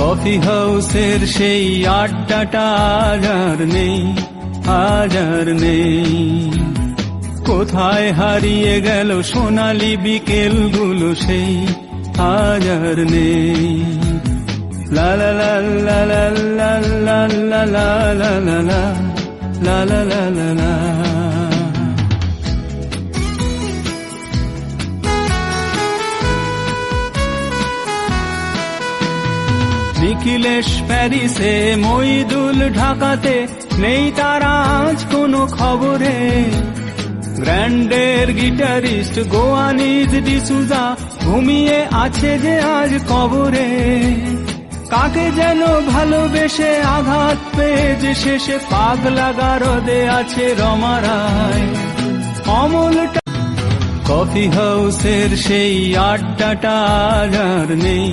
Coffee হাউসের সেই আড্ডাটা আজ আর নেই, আজ আর নেই। কোথায় হারিয়ে গেল সোনালি বিকেলগুলো সেই, আজ আর নেই। লা লা লা লা লা লা লা লা লা লা লা লা লা লা লা লা। নিখিলেশ প্যারিসে, মইদুল ঢাকাতে, নেই তারা আজ কোনো খবরে। গ্র্যান্ডের গিটারিস্ট গোয়ানিজ ডিসুজা ঘুমিয়ে আছে যে আজ কবরে। কাকে যেন ভালোবেসে আঘাত পেয়ে যে শেষে পাগলা গারদে আছে রমা রায়। অমলটা কফি হাউসের সেই আড্ডাটা আজ আর নেই।